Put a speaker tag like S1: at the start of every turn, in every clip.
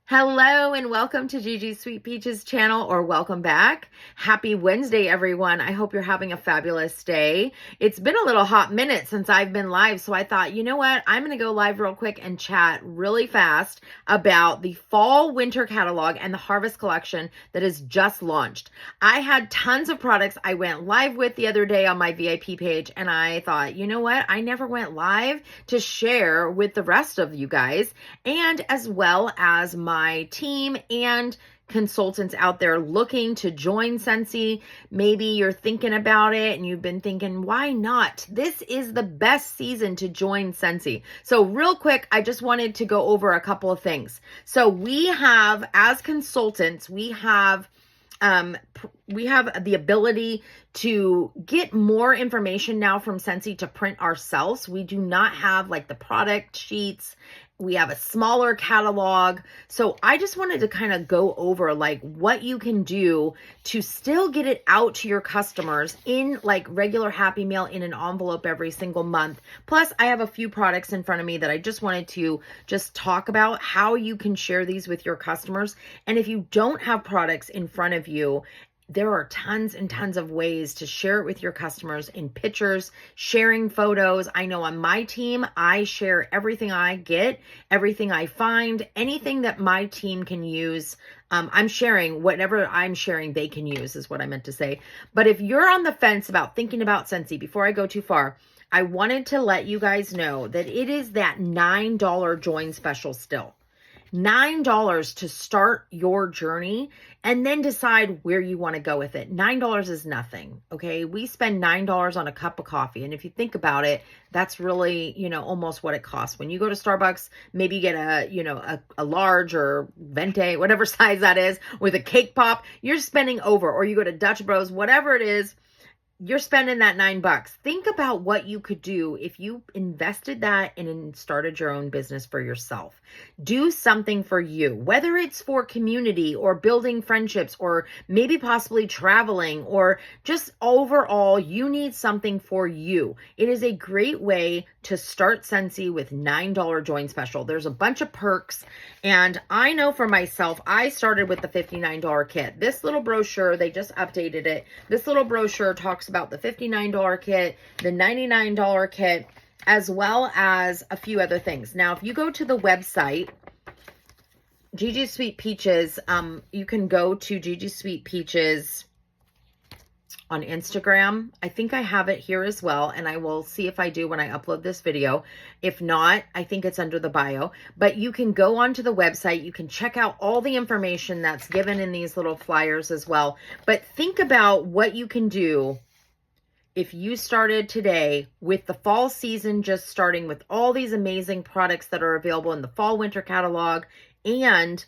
S1: Hello and welcome to Gigi's Sweet Peaches channel, or welcome back. Happy Wednesday, everyone. I hope you're having a fabulous day. It's been a little hot minute since I've been live, so I thought, you know what? I'm going to go live real quick and chat really fast about the fall winter catalog and the harvest collection that is just launched. I had tons of products I went live with the other day on my VIP page, and I thought, you know what? I never went live to share with the rest of you guys, and as well as my team and consultants out there looking to join Scentsy. Maybe you're thinking about it and you've been thinking, why not? This is the best season to join Scentsy. So real quick, I just wanted to go over a couple of things. So we have, as consultants, we have the ability to get more information now from Scentsy to print ourselves. We do not have like the product sheets. We have a smaller catalog. So I just wanted to kind of go over like what you can do to still get it out to your customers in like regular Happy Mail in an envelope every single month. Plus, I have a few products in front of me that I just wanted to just talk about how you can share these with your customers. And if you don't have products in front of you, there are tons and tons of ways to share it with your customers in pictures, sharing photos. I know on my team, I share everything I get, everything I find, anything that my team can use. I'm sharing whatever I'm sharing, they can use is what I meant to say. But if you're on the fence about thinking about Scentsy, before I go too far, I wanted to let you guys know that it is that $9 join special still. $9 to start your journey and then decide where you want to go with it. $9 is nothing. Okay. We spend $9 on a cup of coffee. And if you think about it, that's really, almost what it costs. When you go to Starbucks, maybe you get a large or venti, whatever size that is, with a cake pop, you're spending over, or you go to Dutch Bros, whatever it is, you're spending that $9. Think about what you could do if you invested that and started your own business for yourself. Do something for you, whether it's for community or building friendships or maybe possibly traveling or just overall, you need something for you. It is a great way to start Scentsy with $9 join special. There's a bunch of perks. And I know for myself, I started with the $59 kit. This little brochure, they just updated it. This little brochure talks about the $59 kit, the $99 kit, as well as a few other things. Now, if you go to the website, Gigi's Sweet Peaches, you can go to Gigi's Sweet Peaches on Instagram. I think I have it here as well, and I will see if I do when I upload this video. If not, I think it's under the bio. But you can go onto the website. You can check out all the information that's given in these little flyers as well. But think about what you can do if you started today with the fall season just starting, with all these amazing products that are available in the fall winter catalog and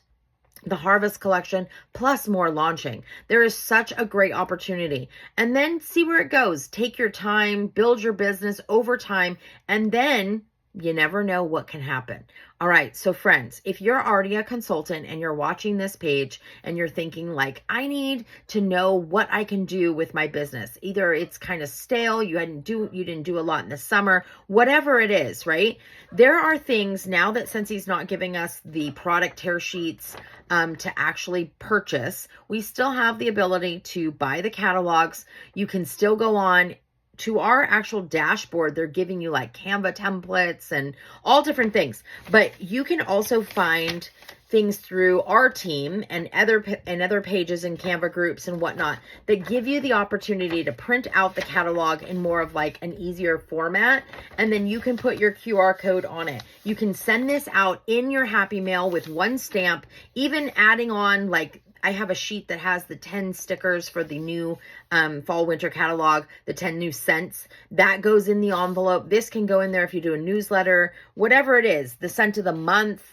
S1: the harvest collection, plus more launching. There is such a great opportunity. And then see where it goes. Take your time, build your business over time, and then you never know what can happen. All right. So friends, if you're already a consultant and you're watching this page and you're thinking like, I need to know what I can do with my business. Either it's kind of stale, you didn't do a lot in the summer, whatever it is, right? There are things now that Scentsy's not giving us the product tear sheets to actually purchase. We still have the ability to buy the catalogs. You can still go on to our actual dashboard. They're giving you like Canva templates and all different things, but you can also find things through our team and other pages and Canva groups and whatnot that give you the opportunity to print out the catalog in more of like an easier format. And then you can put your QR code on it. You can send this out in your Happy Mail with one stamp, even adding on like, I have a sheet that has the 10 stickers for the new fall winter catalog, the 10 new scents. That goes in the envelope. This can go in there if you do a newsletter, whatever it is. The scent of the month.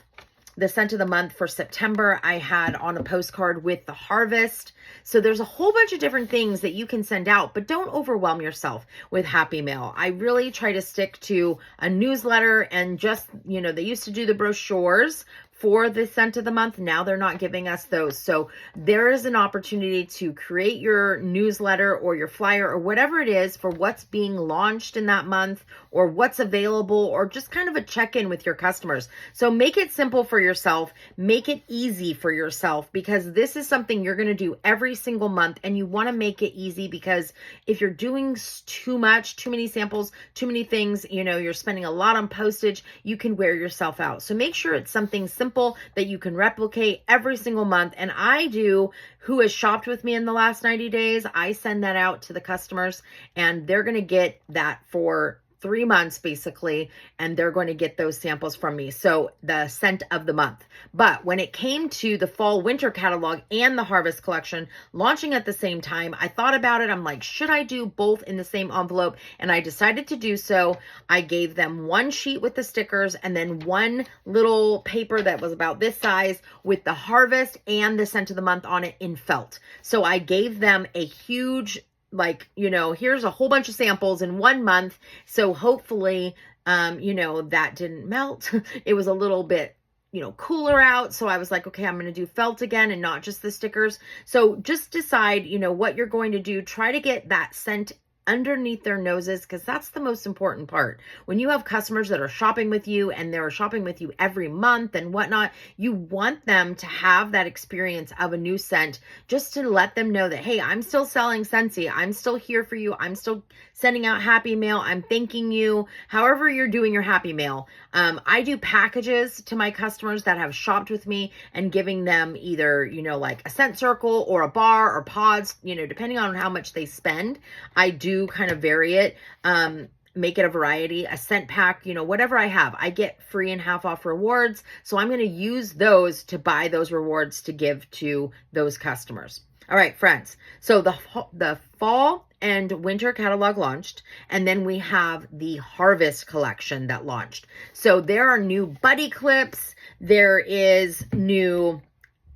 S1: The scent of the month for September, I had on a postcard with the harvest. So there's a whole bunch of different things that you can send out, but don't overwhelm yourself with Happy Mail. I really try to stick to a newsletter and just, they used to do the brochures for the scent of the month. Now they're not giving us those. So there is an opportunity to create your newsletter or your flyer or whatever it is for what's being launched in that month or what's available, or just kind of a check-in with your customers. So make it simple for yourself, make it easy for yourself, because this is something you're going to do every single month, and you want to make it easy, because if you're doing too much, too many samples, too many things, you're spending a lot on postage, you can wear yourself out. So make sure it's something simple that you can replicate every single month. And who has shopped with me in the last 90 days, I send that out to the customers, and they're going to get that for 3 months basically, and they're going to get those samples from me. So the scent of the month. But when it came to the fall winter catalog and the harvest collection launching at the same time, I thought about it. I'm like, should I do both in the same envelope? And I decided to do so. I gave them one sheet with the stickers and then one little paper that was about this size with the harvest and the scent of the month on it in felt. So I gave them a huge, here's a whole bunch of samples in 1 month. So hopefully, that didn't melt. It was a little bit, cooler out. So I was like, okay, I'm going to do felt again and not just the stickers. So just decide, what you're going to do. Try to get that scent underneath their noses, because that's the most important part. When you have customers that are shopping with you and they're shopping with you every month and whatnot, you want them to have that experience of a new scent, just to let them know that, hey, I'm still selling Scentsy. I'm still here for you. I'm still sending out happy mail. I'm thanking you. However you're doing your happy mail. I do packages to my customers that have shopped with me and giving them either, like a scent circle or a bar or pods, depending on how much they spend. I do kind of vary it, make it a variety, a scent pack, whatever I have. I get free and half off rewards. So I'm going to use those to buy those rewards to give to those customers. All right, friends. So the fall and winter catalog launched, and then we have the harvest collection that launched. So there are new buddy clips. There is new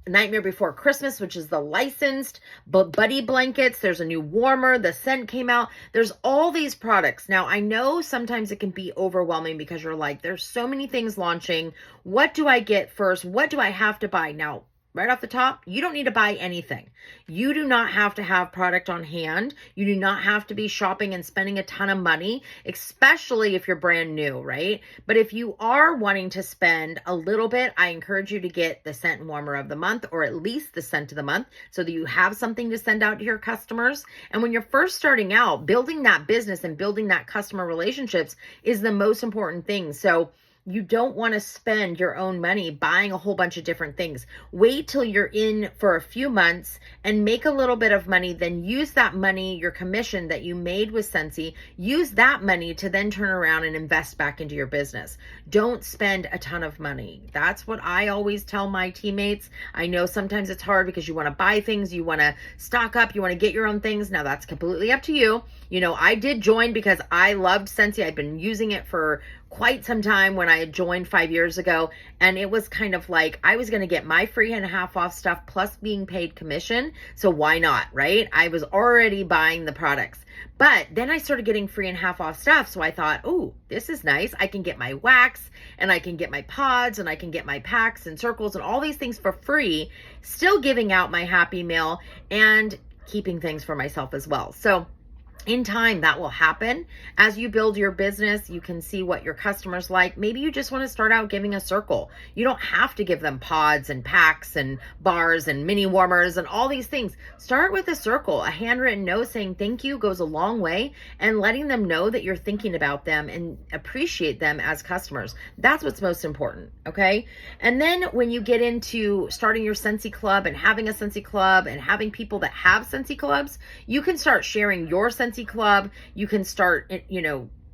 S1: Nightmare Before Christmas, which is the licensed buddy blankets. There's a new warmer. The scent came out. There's all these products. Now, I know sometimes it can be overwhelming because you're like, there's so many things launching. What do I get first? What do I have to buy? Now, right off the top, you don't need to buy anything. You do not have to have product on hand. You do not have to be shopping and spending a ton of money, especially if you're brand new, right? But if you are wanting to spend a little bit, I encourage you to get the scent warmer of the month, or at least the scent of the month, so that you have something to send out to your customers. And when you're first starting out, building that business and building that customer relationships is the most important thing. So you don't want to spend your own money buying a whole bunch of different things. Wait till you're in for a few months and make a little bit of money. Then use that money, your commission that you made with Scentsy, use that money to then turn around and invest back into your business. Don't spend a ton of money. That's what I always tell my teammates. I know sometimes it's hard because you want to buy things, you want to stock up, you want to get your own things. Now that's completely up to you. I did join because I loved Scentsy. I'd been using it for quite some time when I had joined 5 years ago. And it was kind of like I was going to get my free and a half off stuff plus being paid commission. So why not, right? I was already buying the products. But then I started getting free and half off stuff. So I thought, oh, this is nice. I can get my wax and I can get my pods and I can get my packs and circles and all these things for free, still giving out my happy mail and keeping things for myself as well. So in time, that will happen. As you build your business, you can see what your customers like. Maybe you just want to start out giving a circle. You don't have to give them pods and packs and bars and mini warmers and all these things. Start with a circle. A handwritten note saying thank you goes a long way, and letting them know that you're thinking about them and appreciate them as customers. That's what's most important, okay? And then when you get into starting your Scentsy Club and having a Scentsy Club and having people that have Scentsy Clubs, you can start sharing your Scentsy Club. You can start,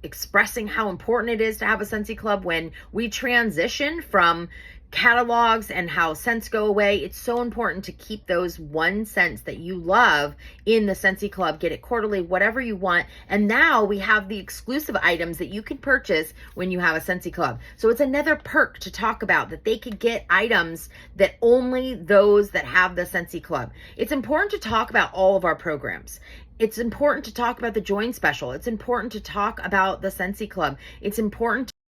S1: expressing how important it is to have a Scentsy Club. When we transition from catalogs and how scents go away, it's so important to keep those one scents that you love in the Scentsy Club. Get it quarterly, whatever you want. And now we have the exclusive items that you can purchase when you have a Scentsy Club. So it's another perk to talk about, that they could get items that only those that have the Scentsy Club. It's important to talk about all of our programs. It's important to talk about the Join Special. It's important to talk about the Scentsy Club. It's important